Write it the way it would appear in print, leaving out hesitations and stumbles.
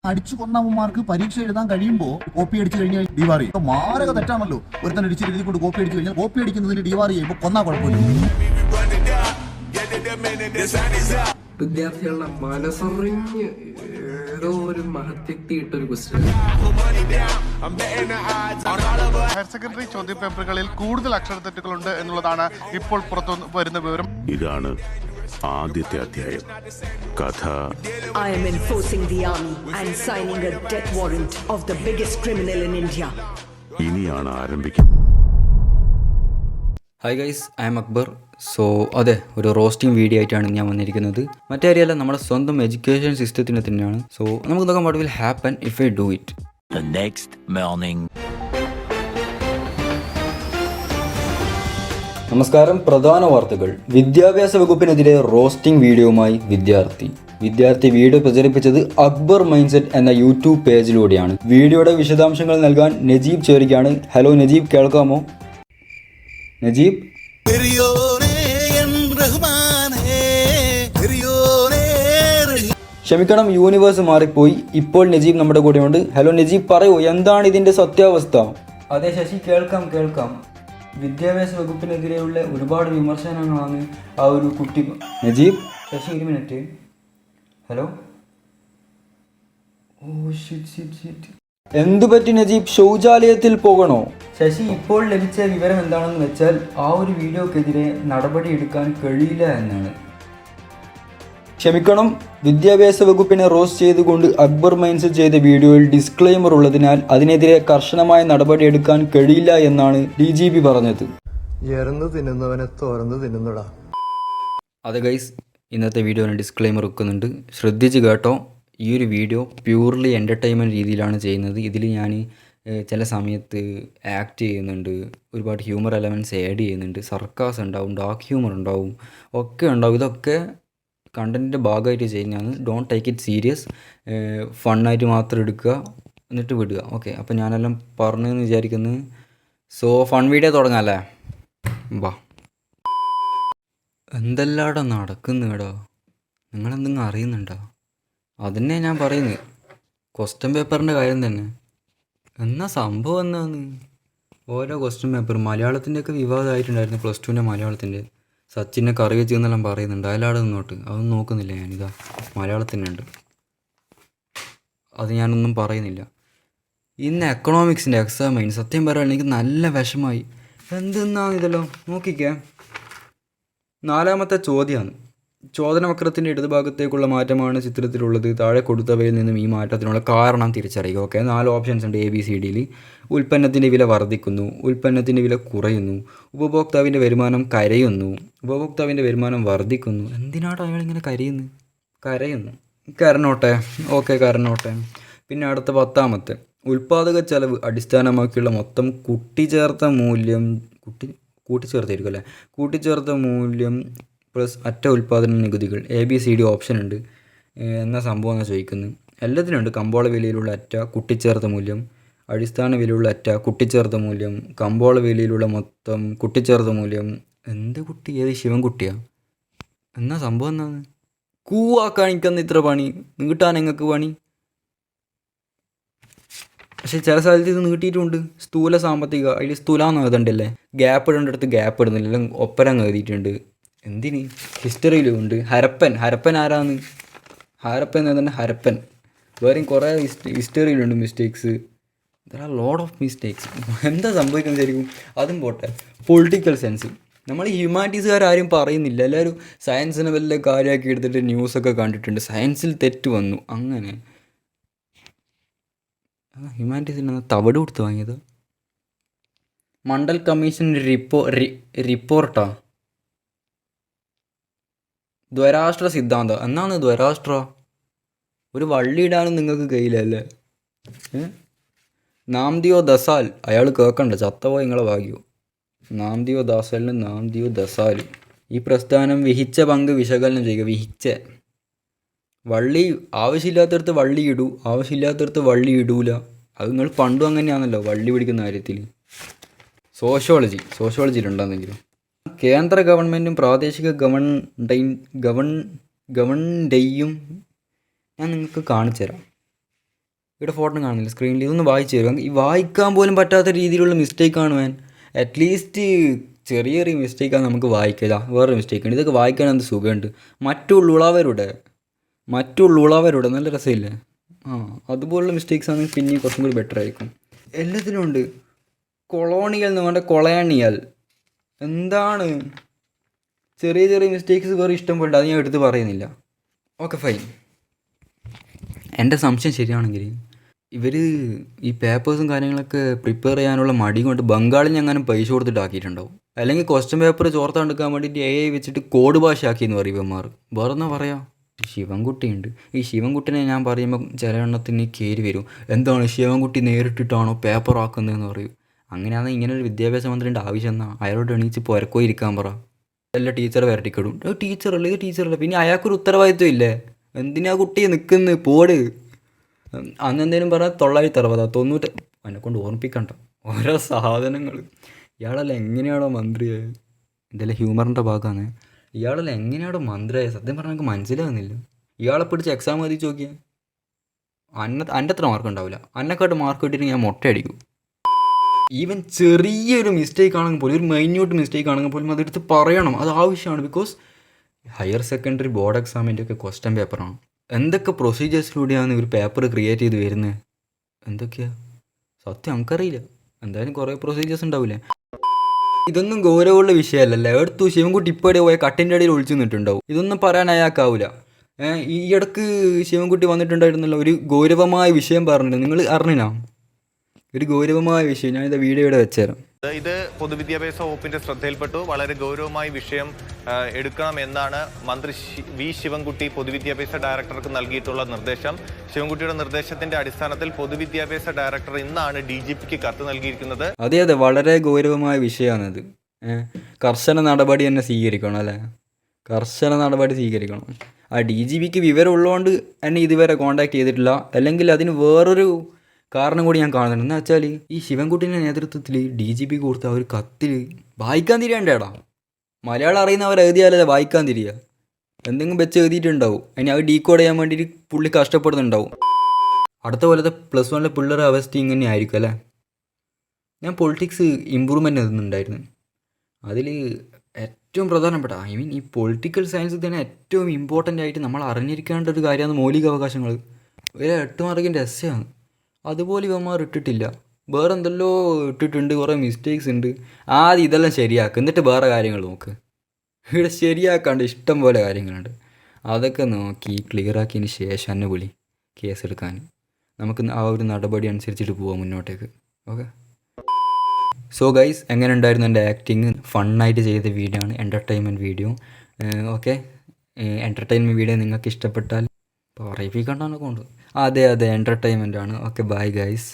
അടിച്ചു കൊന്നവന്മാർക്ക് പരീക്ഷ എഴുതാൻ കഴിയുമ്പോൾ കോപ്പി അടിച്ചു കഴിഞ്ഞാൽ ഡിവാർ ചെയ്യും. മാരക തെറ്റാണല്ലോ. ഒരുത്തൻ അടിച്ചെഴുതി കൊണ്ട് കോപ്പി അടിച്ചു കഴിഞ്ഞാൽ കോപ്പി അടിക്കുന്നതിന് ഡിവാർ ചെയ്യുമ്പോൾ കൊന്നാ കുഴപ്പമില്ല. വിദ്യാർത്ഥികളുടെ മനസ്സറിഞ്ഞ് ഏതോ ഒരു മഹത്തെത്തിയിട്ടൊരു ക്വസ്റ്റ്യൻ. ഹയർ സെക്കൻഡറി ചോദ്യപേപ്പറുകളിൽ കൂടുതൽ അക്ഷരത്തെറ്റുകളുണ്ട് എന്നുള്ളതാണ് ഇപ്പോൾ പുറത്തു വരുന്ന വിവരം. ഇതാണ് ആദ്യത്തെ അധ്യായം. കഥ I am enforcing the army and signing a death warrant of the biggest criminal in India. ഇനിയാണ് ആരംഭിക്കുന്നത്. Hi guys, I M Akbar. So അതെ, ഒരു റോസ്റ്റിംഗ് വീഡിയോ ആയിട്ടാണ് ഞാൻ വന്നിരിക്കുന്നത്. മറ്റേ അറിയാല, നമ്മുടെ സ്വന്തം എഡ്യൂക്കേഷൻ സിസ്റ്റത്തിന് തന്നെയാണ്. സോ നമുക്ക് നോക്കാം what will happen if I do it. The next morning. നമസ്കാരം. പ്രധാന വാർത്തകൾ. വിദ്യാഭ്യാസ വകുപ്പിനെതിരെ റോസ്റ്റിംഗ് വീഡിയോയുമായി വിദ്യാർത്ഥി വീഡിയോ പ്രചരിപ്പിച്ചത് അക്ബർ മൈൻഡ് സെറ്റ് എന്ന യൂട്യൂബ് പേജിലൂടെയാണ്. വീഡിയോയുടെ വിശദാംശങ്ങൾ നൽകാൻ നജീബ് ചേരുകയാണ്. ഹലോ നജീബ്, കേൾക്കാമോ? നജീബ്, ക്ഷമിക്കണം, യൂണിവേഴ്സ് മാറിപ്പോയി. ഇപ്പോൾ നജീബ് നമ്മുടെ കൂടെയുണ്ട്. ഹലോ നജീബ്, പറയൂ, എന്താണ് ഇതിന്റെ സത്യാവസ്ഥ? അതെ ശശി, കേൾക്കാം. വിദ്യാഭ്യാസ വകുപ്പിനെതിരെയുള്ള ഒരുപാട് വിമർശനങ്ങളാണ് ആ ഒരു കുട്ടി. നജീബ്, ശശി ഒരു മിനിറ്റ്. ഹലോ. Oh shit. എന്തു പറ്റി നജീബ്? ശൗചാലയത്തിൽ പോകണോ? ശശി, ഇപ്പോൾ ലഭിച്ച വിവരം എന്താണെന്ന് വെച്ചാൽ ആ ഒരു വീഡിയോക്കെതിരെ നടപടി എടുക്കാൻ കഴിയില്ല എന്നാണ്. ക്ഷമിക്കണം, വിദ്യാഭ്യാസ വകുപ്പിനെ റോസ്റ്റ് ചെയ്തുകൊണ്ട് അക്ബർ മൈൻഡ് ചെയ്ത വീഡിയോയിൽ ഡിസ്ക്ലെയിമർ ഉള്ളതിനാൽ അതിനെതിരെ കർശനമായ നടപടി എടുക്കാൻ കഴിയില്ല എന്നാണ് DGP പറഞ്ഞത്. അതെ ഗൈസ്, ഇന്നത്തെ വീഡിയോന് ഡിസ്ക്ലെയിമർ വെക്കുന്നുണ്ട്, ശ്രദ്ധിച്ച് കേട്ടോ. ഈ ഒരു വീഡിയോ പ്യൂർലി എൻ്റർടൈൻമെൻറ്റ് രീതിയിലാണ് ചെയ്യുന്നത്. ഇതിൽ ഞാൻ ചില സമയത്ത് ആക്ട് ചെയ്യുന്നുണ്ട്, ഒരുപാട് ഹ്യൂമർ എലമെൻറ്റ്സ് ആഡ് ചെയ്യുന്നുണ്ട്, സർക്കാസ് ഉണ്ടാവും, ഡാർക്ക് ഹ്യൂമർ ഉണ്ടാവും, ഒക്കെ ഉണ്ടാവും. ഇതൊക്കെ കണ്ടൻറ്റിൻ്റെ ഭാഗമായിട്ട് ചെയ്യുന്നതാണ്. Don't take it serious. ഫണ്ണായിട്ട് മാത്രം എടുക്കുക, എന്നിട്ട് വിടുക. ഓക്കെ, അപ്പോൾ ഞാനെല്ലാം പറഞ്ഞെന്ന് വിചാരിക്കുന്നു. സോ ഫൺ വീഡിയോ തുടങ്ങാം അല്ലേ? വാ. എന്തെല്ലാടാ നടക്കുന്നുടോ? നിങ്ങളെന്തെങ്കിലും അറിയുന്നുണ്ടോ? അതന്നെ ഞാൻ പറയുന്നത്, ക്വസ്റ്റ്യൻ പേപ്പറിൻ്റെ കാര്യം തന്നെ. എന്നാ സംഭവം എന്നാന്ന്? ഓരോ ക്വസ്റ്റ്യൻ പേപ്പർ മലയാളത്തിൻ്റെയൊക്കെ വിവാദമായിട്ടുണ്ടായിരുന്നു. +2 മലയാളത്തിൻ്റെ സച്ചിനെ കറി വെച്ച് എന്നെല്ലാം പറയുന്നുണ്ട്. അയലാട് നിന്നോട്ട് അതൊന്നും നോക്കുന്നില്ല ഞാനിതാ. മലയാളത്തിൻ്റെ ഉണ്ട്, അത് ഞാനൊന്നും പറയുന്നില്ല. ഇന്ന് എക്കണോമിക്സിൻ്റെ എക്സാം ആയി. സത്യം പറയുകയാണെങ്കിൽ എനിക്ക് നല്ല വിഷമായി. എന്തെന്നാണ് ഇതല്ലോ? നോക്കിക്കേ, 4ാമത്തെ ചോദ്യമാണ്. ചോദനവക്രത്തിൻ്റെ ഇടതുഭാഗത്തേക്കുള്ള മാറ്റമാണ് ചിത്രത്തിലുള്ളത്. താഴെ കൊടുത്തവയിൽ നിന്നും ഈ മാറ്റത്തിനുള്ള കാരണം തിരിച്ചറിയുക. ഓക്കെ, 4 ഓപ്ഷൻസ് ഉണ്ട് ABCDയിൽ. ഉൽപ്പന്നത്തിൻ്റെ വില വർദ്ധിക്കുന്നു, ഉൽപ്പന്നത്തിൻ്റെ വില കുറയുന്നു, ഉപഭോക്താവിൻ്റെ വരുമാനം കരയുന്നു, ഉപഭോക്താവിൻ്റെ വരുമാനം വർദ്ധിക്കുന്നു. എന്തിനാണ് അയാളിങ്ങനെ കരയുന്നു? കരനോട്ടെ. ഓക്കെ, കരനോട്ടെ. പിന്നെ അടുത്ത 10ാമത്തെ, ഉൽപ്പാദക ചെലവ് അടിസ്ഥാനമാക്കിയുള്ള മൊത്തം കൂട്ടിച്ചേർത്ത മൂല്യം പ്ലസ് അറ്റ ഉൽപ്പാദന നികുതികൾ. ABCD ഓപ്ഷൻ ഉണ്ട്. എന്നാ സംഭവം എന്നാണ് ചോദിക്കുന്നത്. എല്ലാത്തിനുണ്ട്. കമ്പോള വിലയിലുള്ള അറ്റ, കുട്ടിച്ചേർത്ത മൂല്യം, അടിസ്ഥാന വിലയുള്ള അറ്റ, കുട്ടിച്ചേർത്ത മൂല്യം, കമ്പോള വിലയിലുള്ള മൊത്തം, കുട്ടിച്ചേർത്ത മൂല്യം. എന്ത് കുട്ടി? ഏത് ശിവൻകുട്ടിയാ? എന്നാ സംഭവം എന്നാണ്? കൂവാക്കാൻ എനിക്കെന്ന് ഇത്ര പണി? നീട്ടാൻ നിങ്ങൾക്ക് പണി? പക്ഷെ ചില സ്ഥലത്ത് ഇത് നീട്ടിയിട്ടുണ്ട്. സ്ഥൂല സാമ്പത്തിക, അതിൽ സ്ഥൂലാന്ന് എഴുതണ്ടല്ലേ? ഗ്യാപ്പ് ഇടേണ്ടടുത്ത് ഗ്യാപ്പ് ഇടുന്നില്ല, എല്ലാം ഒപ്പരം എഴുതിയിട്ടുണ്ട്. എന്തിന്? ഹിസ്റ്ററിയിലും ഉണ്ട്. ഹരപ്പൻ ആരാന്ന്? ഹരപ്പൻ എന്ന് തന്നെ ഹരപ്പൻ. വേറെയും കുറേ ഹിസ്റ്ററിയിലുണ്ട് mistakes. There are load of mistakes. എന്താ സംഭവിക്കുന്നത് ശരിക്കും? അതും പോട്ടെ. പൊളിറ്റിക്കൽ സെൻസ് നമ്മൾ ഹ്യൂമാനിറ്റീസുകാരും പറയുന്നില്ല. എല്ലാവരും സയൻസിനെ വല്ല കാര്യമാക്കി എടുത്തിട്ട് ന്യൂസൊക്കെ കണ്ടിട്ടുണ്ട്. സയൻസിൽ തെറ്റ് വന്നു അങ്ങനെ. ഹ്യൂമാനിറ്റീസിൽ തവിട് കൊടുത്ത് വാങ്ങിയത്. മണ്ഡൽ കമ്മീഷൻ റിപ്പോർട്ടാ? ദ്വരാഷ്ട്ര സിദ്ധാന്തം. എന്നാണ് ദ്വരാഷ്ട്ര? ഒരു വള്ളി ഇടാനും നിങ്ങൾക്ക് കഴിയില്ലല്ലേ? നാംദിയോ ദസാൽ, അയാൾ കേൾക്കണ്ട, ചത്തവോ നിങ്ങളെ ഭാഗ്യോ. നാംദിയോ ദസാൽ. ഈ പ്രസ്ഥാനം വിഹിച്ച പങ്ക് വിശകലനം ചെയ്യുക. വിഹിച്ച വള്ളി ആവശ്യമില്ലാത്തടത്ത് വള്ളി ഇടൂ, ആവശ്യമില്ലാത്തടത്ത് വള്ളി ഇടൂല. അത് നിങ്ങൾ പണ്ടും അങ്ങനെയാണല്ലോ വള്ളി പിടിക്കുന്ന കാര്യത്തിൽ. സോഷ്യോളജിയിലുണ്ടെന്നെങ്കിലും. കേന്ദ്ര ഗവൺമെൻറ്റും പ്രാദേശിക ഗവൺമെൻറ്റെയും ഞാൻ നിങ്ങൾക്ക് കാണിച്ചു തരാം. ഇവിടെ ഫോട്ടോ കാണുന്നില്ല സ്ക്രീനിൽ, ഇതൊന്ന് വായിച്ചു തരും. ഈ വായിക്കാൻ പോലും പറ്റാത്ത രീതിയിലുള്ള മിസ്റ്റേക്കാണ് മാൻ. അറ്റ്ലീസ്റ്റ് ചെറിയ ചെറിയ മിസ്റ്റേക്കാണ് നമുക്ക് വായിക്കില്ല. വേറൊരു മിസ്റ്റേക്കുണ്ട്, ഇതൊക്കെ വായിക്കാൻ എന്ത് സുഖമുണ്ട്. മറ്റുള്ളവരുടെ നല്ല രസമില്ലേ? അതുപോലുള്ള മിസ്റ്റേക്സ് ആണെങ്കിൽ പിന്നെയും കുറച്ചും കൂടി ബെറ്റർ ആയിരിക്കും. എല്ലാത്തിനും ഉണ്ട്. കൊളോണിയൽ എന്ന് പറഞ്ഞാൽ കൊളയാണിയൽ. എന്താണ് ചെറിയ ചെറിയ മിസ്റ്റേക്സ് വേറെ ഇഷ്ടം പോലെ, അത് ഞാൻ എടുത്ത് പറയുന്നില്ല. Okay fine. എൻ്റെ സംശയം ശരിയാണെങ്കിൽ ഇവർ ഈ പേപ്പേഴ്സും കാര്യങ്ങളൊക്കെ പ്രിപ്പയർ ചെയ്യാനുള്ള മടി കൊണ്ട് ബംഗാളിൽ ഞങ്ങനെ പൈസ കൊടുത്തിട്ടാക്കിയിട്ടുണ്ടാവും. അല്ലെങ്കിൽ ക്വസ്റ്റ്യൻ പേപ്പർ ചോർത്തെടുക്കാൻ വേണ്ടിയിട്ട് AI വെച്ചിട്ട് കോഡ് ഭാഷ ആക്കിയെന്ന് പറയും ഇവന്മാർ. വേറെ എന്നാ പറയാ? ശിവൻകുട്ടിയുണ്ട്. ഈ ശിവൻകുട്ടിനെ ഞാൻ പറയുമ്പോൾ ചില എണ്ണത്തിന് കയറി വരും. എന്താണ് ശിവൻകുട്ടി നേരിട്ടിട്ടാണോ പേപ്പർ ആക്കുന്നതെന്ന് പറയും. അങ്ങനെയാണെങ്കിൽ ഇങ്ങനെ ഒരു വിദ്യാഭ്യാസ മന്ത്രിൻ്റെ ആവശ്യം എന്നാ? അയാളോട് എണീച്ച് പുരക്കോ ഇരിക്കാൻ പറ. എല്ലാ ടീച്ചറെ വരട്ടിക്കിടും. ടീച്ചറല്ലേ ഇത് ടീച്ചറല്ലേ, പിന്നെ അയാൾക്കൊരു ഉത്തരവാദിത്വം ഇല്ലേ? എന്തിനാ കുട്ടിയെ നിൽക്കുന്നത്? പോട്. അന്ന് എന്തേലും പറഞ്ഞാൽ 960 90 എന്നെക്കൊണ്ട് ഓർമ്മിപ്പിക്കണ്ട ഓരോ സാധനങ്ങൾ. ഇയാളെല്ലാം എങ്ങനെയാണോ മന്ത്രിയായ? ഇതെല്ലാം ഹ്യൂമറിൻ്റെ ഭാഗമാണ്. ഇയാളെല്ലാം എങ്ങനെയാണോ മന്ത്രിയായ? സത്യം പറഞ്ഞാൽ എനിക്ക് മനസ്സിലാകുന്നില്ല. ഇയാളെ പിടിച്ച് എക്സാം എഴുതി നോക്കിയാൽ എൻ്റെ അത്ര മാർക്ക് ഉണ്ടാവില്ല. അന്നെക്കാട്ട് മാർക്ക് കിട്ടിയിട്ട് ഞാൻ മുട്ടയടിക്കും. ഈവൻ ചെറിയൊരു മിസ്റ്റേക്ക് ആണെങ്കിൽ പോലും, ഒരു മൈന്യൂട്ട് മിസ്റ്റേക്ക് ആണെങ്കിൽ പോലും അതെടുത്ത് പറയണം. അത് ആവശ്യമാണ്. ബിക്കോസ് ഹയർ സെക്കൻഡറി ബോർഡ് എക്സാമിൻ്റെ ഒക്കെ ക്വസ്റ്റ്യൻ പേപ്പറാണ്. എന്തൊക്കെ പ്രൊസീജിയേഴ്സിലൂടെയാണ് ഇവർ പേപ്പർ ക്രിയേറ്റ് ചെയ്ത് വരുന്നത്? എന്തൊക്കെയാ സത്യം നമുക്കറിയില്ല. എന്തായാലും കുറേ പ്രൊസീജിയേഴ്സ് ഉണ്ടാവില്ലേ. ഇതൊന്നും ഗൗരവമുള്ള വിഷയമല്ലല്ലോ. എടുത്തു ശിവൻകുട്ടി ഇപ്പോഴേ പോയ കട്ടിൻ്റെ അടിയിൽ ഒളിച്ചു നിന്നിട്ടുണ്ടാവും. ഇതൊന്നും പറയാൻ അയാൾക്കാവില്ല. ഈ ഇടക്ക് ശിവൻകുട്ടി വന്നിട്ടുണ്ടായിരുന്നല്ലോ, ഒരു ഗൗരവമായ വിഷയം പറഞ്ഞിട്ടുണ്ട്. നിങ്ങൾ അറിഞ്ഞില്ല? ഒരു ഗൗരവമായ വിഷയം. ഞാനിത് വീഡിയോ ഇവിടെ വെച്ചുതരാം. ഇത് പൊതുവിദ്യാഭ്യാസ വകുപ്പിന്റെ ശ്രദ്ധയിൽപ്പെട്ടു. വളരെ ഗൗരവമായി വിഷയം എടുക്കണം എന്നാണ് മന്ത്രി വി ശിവൻകുട്ടി പൊതുവിദ്യാഭ്യാസ ഡയറക്ടർക്ക് നൽകിയിട്ടുള്ള നിർദ്ദേശം. ശിവൻകുട്ടിയുടെ നിർദ്ദേശത്തിന്റെ അടിസ്ഥാനത്തിൽ പൊതുവിദ്യാഭ്യാസ ഡയറക്ടർ ഇന്നാണ് DGPക്ക് കത്ത് നൽകിയിരിക്കുന്നത്. അതെ, വളരെ ഗൗരവമായ വിഷയമാണിത്. കർശന നടപടി തന്നെ സ്വീകരിക്കണം അല്ലേ? കർശന നടപടി സ്വീകരിക്കണം. ആ DGPക്ക് വിവരം ഉള്ളതുകൊണ്ട് എന്നെ ഇതുവരെ കോൺടാക്ട് ചെയ്തിട്ടില്ല. അല്ലെങ്കിൽ അതിന് വേറൊരു കാരണം കൂടി ഞാൻ കാണുന്നുണ്ട്. എന്ന് വെച്ചാൽ ഈ ശിവൻകുട്ടിൻ്റെ നേതൃത്വത്തിൽ DGP കൊടുത്ത ഒരു കത്തിൽ വായിക്കാൻ തിരിയണ്ടേടാ. മലയാളം അറിയുന്നവർ എഴുതിയാലേ വായിക്കാൻ തിരിയുക. എന്തെങ്കിലും വെച്ച് എഴുതിയിട്ടുണ്ടാവും. അതിന് അത് ഡീകോഡ് ചെയ്യാൻ വേണ്ടിയിട്ട് പുള്ളി കഷ്ടപ്പെടുന്നുണ്ടാവും. അടുത്ത പോലത്തെ +1 പിള്ളേരുടെ അവസ്ഥ ഇങ്ങനെ ആയിരിക്കും അല്ലേ? ഞാൻ പൊളിറ്റിക്സ് ഇമ്പ്രൂവ്മെൻ്റ് എഴുതുന്നുണ്ടായിരുന്നു. അതിൽ ഏറ്റവും പ്രധാനപ്പെട്ട ഈ പൊളിറ്റിക്കൽ സയൻസിൽ തന്നെ ഏറ്റവും ഇമ്പോർട്ടൻ്റ് ആയിട്ട് നമ്മൾ അറിഞ്ഞിരിക്കേണ്ട ഒരു കാര്യമാണ് മൗലിക അവകാശങ്ങൾ. ഒരു 8 മാർക്കിൻ്റെ എസ്സെയാണ്. അതുപോലെ ഇവന്മാർ ഇട്ടിട്ടില്ല. വേറെ എന്തെല്ലോ ഇട്ടിട്ടുണ്ട്, കുറേ മിസ്റ്റേക്സ് ഉണ്ട്. ആദ്യം ഇതെല്ലാം ശരിയാക്കുക, എന്നിട്ട് വേറെ കാര്യങ്ങൾ നോക്ക്. ഇവിടെ ശരിയാക്കാണ്ട് ഇഷ്ടം പോലെ കാര്യങ്ങളുണ്ട്. അതൊക്കെ നോക്കി ക്ലിയറാക്കിയതിന് ശേഷം എന്നെ വിളി കേസെടുക്കാൻ. നമുക്ക് ആ ഒരു നടപടി അനുസരിച്ചിട്ട് പോവാം മുന്നോട്ടേക്ക്. ഓക്കെ. സോ ഗൈസ്, എങ്ങനെ ഉണ്ടായിരുന്നു എൻ്റെ ആക്ടിങ്? ഫണ്ണായിട്ട് ചെയ്ത വീഡിയോ ആണ്, entertainment video. Okay, entertainment video നിങ്ങൾക്ക് ഇഷ്ടപ്പെട്ടാൽ പറയിപ്പിക്കണ്ടെന്നൊക്കെ ഉണ്ട്. അതെ എൻ്റർടൈൻമെൻ്റ് ആണ്. Okay, bye guys.